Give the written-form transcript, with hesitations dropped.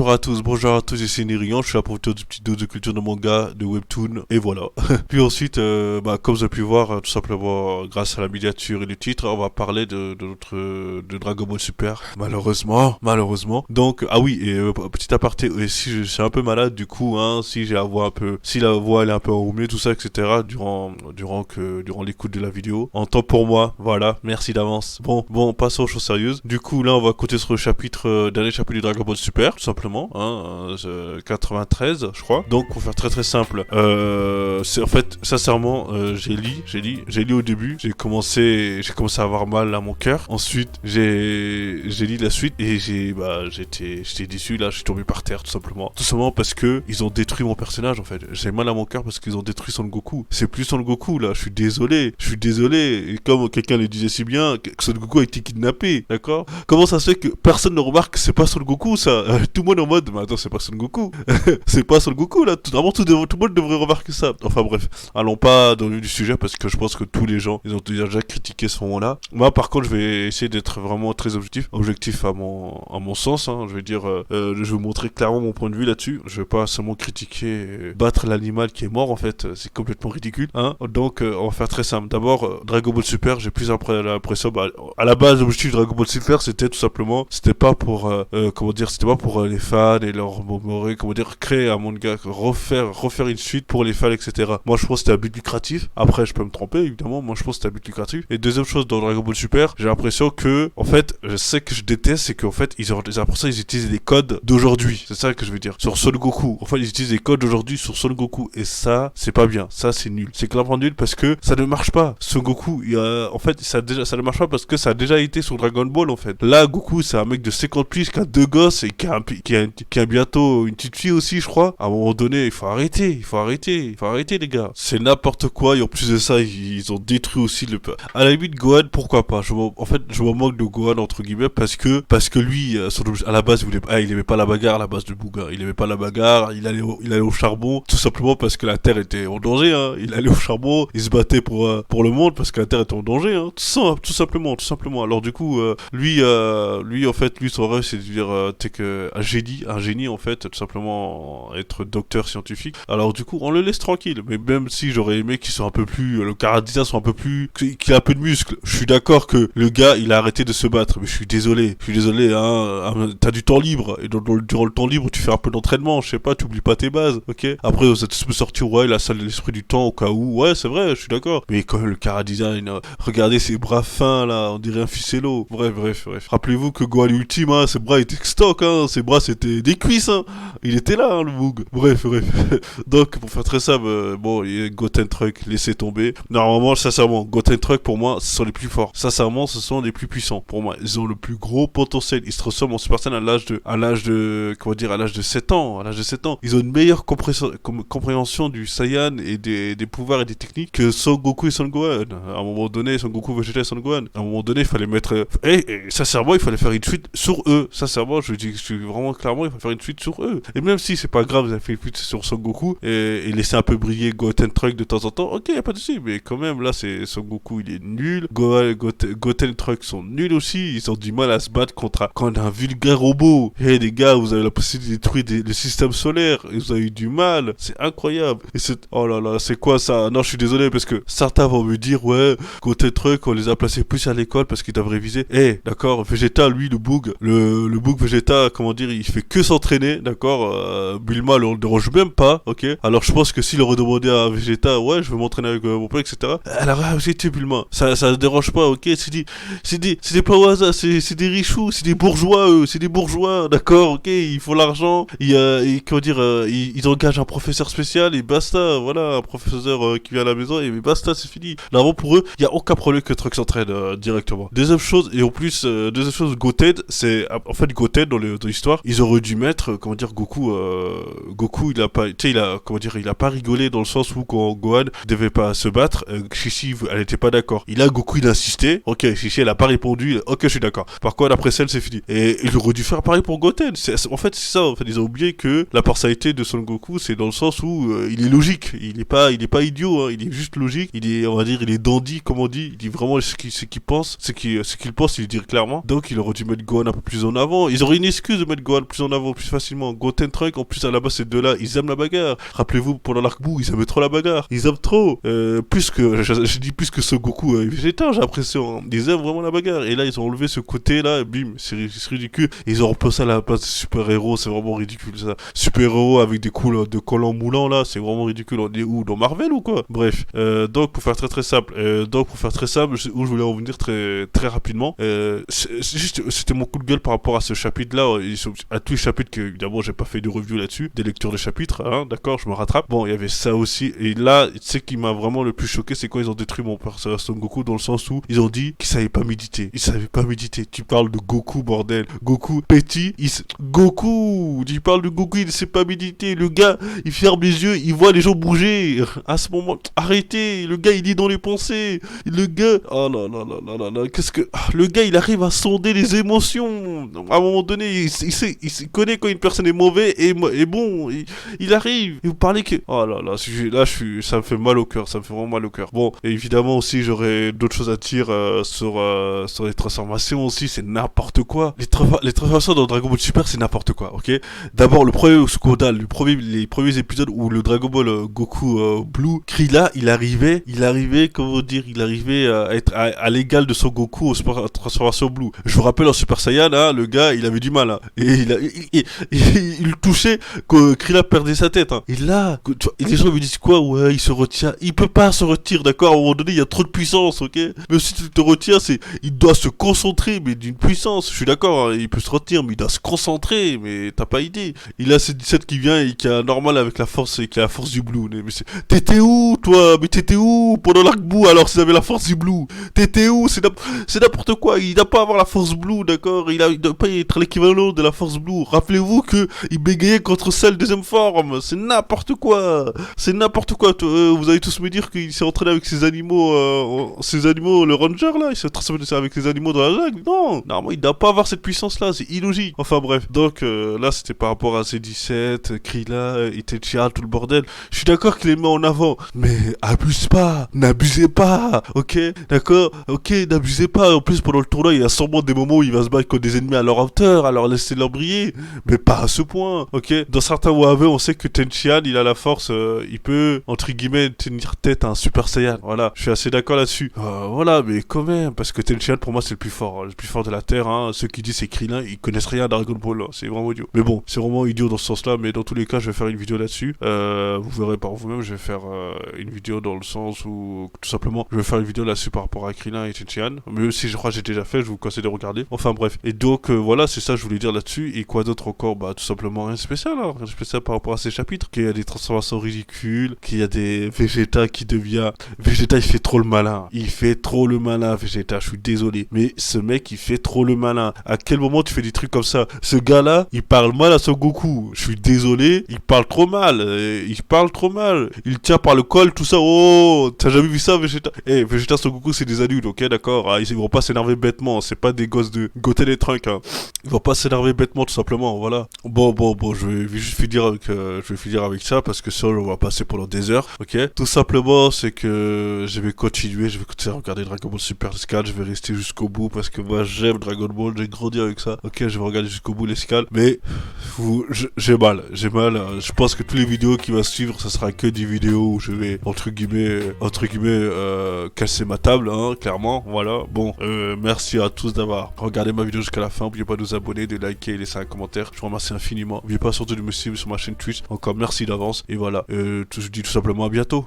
bonjour à tous, ici Nirian, je suis là pour vous faire une petite dose de culture de manga, de webtoon, et voilà. Puis ensuite, comme vous avez pu voir, tout simplement, grâce à la miniature et le titre, on va parler de Dragon Ball Super, malheureusement. Donc, ah oui, et petit aparté, et si je suis un peu malade, du coup, hein, si la voix elle est un peu enrhumée, tout ça, etc., durant l'écoute de la vidéo, en temps pour moi, voilà, merci d'avance. Bon, passons aux choses sérieuses. Du coup, là, on va côté sur le dernier chapitre du Dragon Ball Super, tout simplement, hein, 93, je crois. Donc, pour faire très simple, c'est en fait, sincèrement, j'ai lu au début, j'ai commencé à avoir mal à mon cœur. Ensuite, j'ai lu la suite et j'étais déçu. Là, je suis tombé par terre, tout simplement parce que ils ont détruit mon personnage. En fait, j'ai mal à mon cœur parce qu'ils ont détruit Son Goku. C'est plus Son Goku là. Je suis désolé. Et comme quelqu'un le disait si bien, Son Goku a été kidnappé, d'accord? Comment ça se fait que personne ne remarque que c'est pas Son Goku ça? Tout le monde est en mode, mais attends, c'est pas Son Goku. C'est pas Son Goku là. Tout le monde devrait remarquer ça. Enfin bref, allons pas dans le vif du sujet parce que je pense que tous les gens, ils ont déjà critiqué ce moment-là. Moi, par contre, je vais essayer d'être vraiment très objectif à mon sens. Hein. Je vais dire, je vais vous montrer clairement mon point de vue là-dessus. Je vais pas seulement critiquer, battre l'animal qui est mort en fait. C'est complètement ridicule. Hein. Donc, on va faire très simple. D'abord, Dragon Ball Super, j'ai plus l'impression. À la base, l'objectif de Dragon Ball Super, c'était tout simplement, c'était pas pour les fans et leur créer un manga, refaire une suite pour les fans, etc. Moi, je pense que c'était un but lucratif. Après, je peux me tromper, évidemment. Moi, je pense que c'était un but lucratif. Et deuxième chose, dans Dragon Ball Super, j'ai l'impression que, en fait, je sais que je déteste, c'est qu'en fait, j'ai l'impression qu'ils utilisent des codes d'aujourd'hui. C'est ça que je veux dire. Sur Son Goku. En fait, ils utilisent des codes d'aujourd'hui sur Son Goku. Et ça, c'est pas bien. Ça, c'est nul. C'est clairement nul parce que ça ne marche pas. Son Goku, en fait, ça ne marche pas parce que ça a déjà été sur Dragon Ball, en fait. Là, Goku, c'est un mec de 50 piges qui a 2 gosses et qui a bientôt une petite fille aussi, je crois. À un moment donné, il faut arrêter, les gars. C'est n'importe quoi. Et en plus de ça, ils ont détruit aussi à la limite, Gohan, pourquoi pas. Je me moque de Gohan, entre guillemets, parce que lui, à la base, il aimait pas la bagarre à la base de Bouga. Il aimait pas la bagarre, il allait au charbon, tout simplement parce que la Terre était en danger, hein. Il allait au charbon, il se battait pour le monde parce que la Terre était en danger, hein. Tout simplement. Alors du coup, lui, en fait, son rêve, c'est de dire, un génie, en fait, tout simplement être docteur scientifique. Alors du coup, on le laisse tranquille. Mais même si j'aurais aimé qu'il soit un peu plus, le Caradina soit un peu plus, qu'il ait un peu de muscle. Je suis d'accord que le gars, il a arrêté de se battre, mais je suis désolé, hein, t'as du temps libre, et durant le temps libre, tu fais un peu d'entraînement, je sais pas, tu oublies pas tes bases, ok? Après, vous êtes tous sortir, ouais, la salle de l'esprit du temps, au cas où, ouais, c'est vrai, je suis d'accord. Mais quand même, le Caradina, regardez ses bras fins, là, on dirait un ficello. Bref. Rappelez-vous que Gohan Ultime, hein, ses bras étaient stock, hein, ses bras c'était des cuisses, hein. Il était là, hein, le Boog. Bref. Donc, pour faire très simple, Goten Truck, laissez tomber. Normalement, sincèrement, Goten Truck, pour moi, ce sont les plus forts. Sincèrement, ce sont les plus puissants. Pour moi, ils ont le plus gros potentiel. Ils se ressemblent en Super Saiyan à l'âge de 7 ans. Ils ont une meilleure compréhension du Saiyan et des pouvoirs et des techniques que Son Goku et Son Gohan. À un moment donné, Son Goku, Vegeta et Son Gohan. À un moment donné, il fallait mettre... sincèrement, il fallait faire une suite sur eux. Sincèrement, je dis vraiment clairement, il fallait faire une suite sur eux. Et même si c'est pas grave, vous avez fait une suite sur Son Goku et laisser un peu briller Goten Truck de temps en temps, ok, y a pas de souci. Mais quand même, là, c'est Son Goku, il est nul. Goten Truck sont nuls aussi. Ils ont du mal à se battre contre un vulgaire robot. Hey, les gars, vous avez la possibilité de détruire le système solaire. Et vous avez eu du mal. C'est incroyable. Oh là là, c'est quoi ça? Non, je suis désolé parce que certains vont me dire, ouais, Goten Truck, on les a placés plus à l'école parce qu'ils doivent réviser. D'accord, Vegeta, lui, le Boog Vegeta, comment dire, il fait que s'entraîner, d'accord. Bulma le dérange même pas, ok. Alors je pense que s'il aurait demandé à Vegeta, ouais, je veux m'entraîner avec mon père, etc. Elle aurait accepté Bulma. Ça ne dérange pas, ok. C'est des pas au hasard, c'est des richoux, c'est des bourgeois, eux, c'est des bourgeois, d'accord, ok. Ils font l'argent, ils engagent un professeur spécial et basta, voilà, un professeur qui vient à la maison et basta, c'est fini. Là, avant pour eux, il y a aucun problème que Trunks s'entraîne directement. Deuxième chose, Goten, c'est en fait Goten dans l'histoire, ils auraient dû mettre, Goku, il a pas rigolé dans le sens où quand Gohan devait pas se battre, Shishi, elle était pas d'accord. Goku, il a insisté, ok, Shishi, elle a pas répondu, ok, je suis d'accord. Par contre, après celle, c'est fini. Et il aurait dû faire pareil pour Goten. En fait, c'est ça, ils ont oublié que la personnalité de Son Goku, c'est dans le sens où il est logique, il est pas idiot, hein, il est juste logique, il est dandy, comme on dit, il dit vraiment ce qu'il pense, il le dit clairement. Donc, il aurait dû mettre Gohan un peu plus en avant. Ils auraient une excuse de mettre Gohan plus plus en avant, plus facilement. Goten Trunk, en plus à la base ces deux-là, ils aiment la bagarre. Rappelez-vous, pendant l'arc Buu, ils aimaient trop la bagarre. Ils aiment trop. Plus que, je dis plus que Son Goku et Vegeta, j'ai l'impression. Ils aiment vraiment la bagarre. Et là, ils ont enlevé ce côté-là, bim, c'est ridicule. Ils ont replacé à la place de super-héros, c'est vraiment ridicule ça. Super-héros avec des coups de collants moulants là, c'est vraiment ridicule. On est où, dans Marvel ou quoi? Bref, donc pour faire très simple, où je voulais en venir très rapidement, c'était mon coup de gueule par rapport à ce chapitre-là, à tous les chapitres que, évidemment, j'ai pas fait de review là-dessus, des lectures de chapitres, hein, d'accord, je me rattrape. Bon, il y avait ça aussi, et là, tu sais qui m'a vraiment le plus choqué, c'est quand ils ont détruit mon personnage Son Goku, dans le sens où ils ont dit qu'ils savaient pas méditer. Ils savaient pas méditer. Tu parles de Goku, bordel. Goku, petit, Goku, tu parles de Goku, il sait pas méditer. Le gars, il ferme les yeux, il voit les gens bouger. À ce moment, arrêtez. Le gars, il lit dans les pensées. Le gars, oh là là là là là, qu'est-ce que... Le gars, il arrive à sonder les émotions. À un moment donné, il connaît quand une personne est mauvaise et bon. Il arrive. Et vous parlez que... Oh là là, ça me fait mal au cœur. Ça me fait vraiment mal au cœur. Bon, et évidemment aussi, j'aurais d'autres choses à dire sur les transformations aussi. C'est n'importe quoi. Les transformations dans Dragon Ball Super, c'est n'importe quoi, ok? D'abord, le premier Skodal, les premiers épisodes où le Dragon Ball Goku Blue, Krillin, il arrivait, comment dire, il arrivait à être à l'égal de son Goku aux transformations Blue. Je vous rappelle en Super Saiyan, hein, le gars, il avait du mal, hein, et il touchait que Krillin perdait sa tête, hein. Et là, les gens me disent quoi? Ouais, il se retient. Il peut pas se retirer, d'accord? À un moment donné, il y a trop de puissance, ok? Mais si tu te retiens, il doit se concentrer, mais d'une puissance. Je suis d'accord, hein, il peut se retenir, mais il doit se concentrer, mais t'as pas idée. Il a C17 qui vient et qui est normal avec la force, et qui a la force du Blue. Mais t'étais où, toi? Mais t'étais où pendant l'arc Buu alors s'il avait la force du Blue? T'étais où? C'est n'importe quoi. Il doit pas avoir la force Blue, d'accord? Il doit pas être l'équivalent de la force Blue. Rappelez-vous que il bégayait contre celle deuxième forme. C'est n'importe quoi. C'est n'importe quoi. Vous allez tous me dire qu'il s'est entraîné avec ses animaux, le ranger là. Il s'est entraîné avec ses animaux dans la jungle. Non, normalement il doit pas avoir cette puissance là. C'est illogique. Enfin bref. Donc là c'était par rapport à C17, Krillin, Itachi, tout le bordel. Je suis d'accord qu'il les met en avant, mais abuse pas, n'abusez pas, ok, d'accord, ok, n'abusez pas. En plus pendant le tournoi il y a sûrement des moments où il va se battre contre des ennemis à leur hauteur, alors laissez-leur briller, mais pas à ce point, ok. Dans certains WAV on sait que Tenshinhan il a la force, il peut entre guillemets tenir tête à un Super Saiyan, voilà, je suis assez d'accord là-dessus. Voilà, mais quand même, parce que Tenshinhan pour moi c'est le plus fort de la Terre, hein. Ceux qui disent c'est Krillin, ils connaissent rien à Dragon Ball, hein. C'est vraiment idiot. Mais bon, c'est vraiment idiot dans ce sens-là, mais dans tous les cas je vais faire une vidéo là-dessus. Vous verrez par vous-même, je vais faire une vidéo dans le sens où tout simplement je vais faire une vidéo là-dessus par rapport à Krillin et Tenshinhan, mais si je crois que j'ai déjà fait, je vous conseille de regarder. Enfin bref, et donc voilà, c'est ça que je voulais dire là-dessus. Et quoi d'autre encore? Bah tout simplement rien de spécial, hein. Rien de spécial par rapport à ces chapitres, qu'il y a des transformations ridicules, qu'il y a des Vegeta qui devient... Vegeta il fait trop le malin, Vegeta, je suis désolé, mais ce mec il fait trop le malin. À quel moment tu fais des trucs comme ça? Ce gars-là, il parle mal à Son Goku, je suis désolé, il parle trop mal, il tient par le col, tout ça. Oh, t'as jamais vu ça, Vegeta? Vegeta, Son Goku c'est des adultes, ok, d'accord, hein, ils vont pas s'énerver bêtement, c'est pas des gosses de Goten et Trunks, hein. Ils vont pas s'énerver bêtement, tout simplement, voilà. Bon, je vais juste finir avec ça, parce que ça, on va passer pendant des heures, ok. Tout simplement, c'est que je vais continuer à regarder Dragon Ball Super Escale, je vais rester jusqu'au bout, parce que moi, j'aime Dragon Ball, j'ai grandi avec ça, ok, je vais regarder jusqu'au bout l'escale, mais j'ai mal, je pense que toutes les vidéos qui vont suivre, ça sera que des vidéos où je vais, entre guillemets, casser ma table, hein, clairement, voilà. Bon, merci à tous d'avoir regardé ma vidéo jusqu'à la fin, n'oubliez pas de vous abonner, de liker et laisser un commentaire, je vous remercie infiniment, n'oubliez pas surtout de me suivre sur ma chaîne Twitch, encore merci d'avance, et voilà, je vous dis tout simplement à bientôt.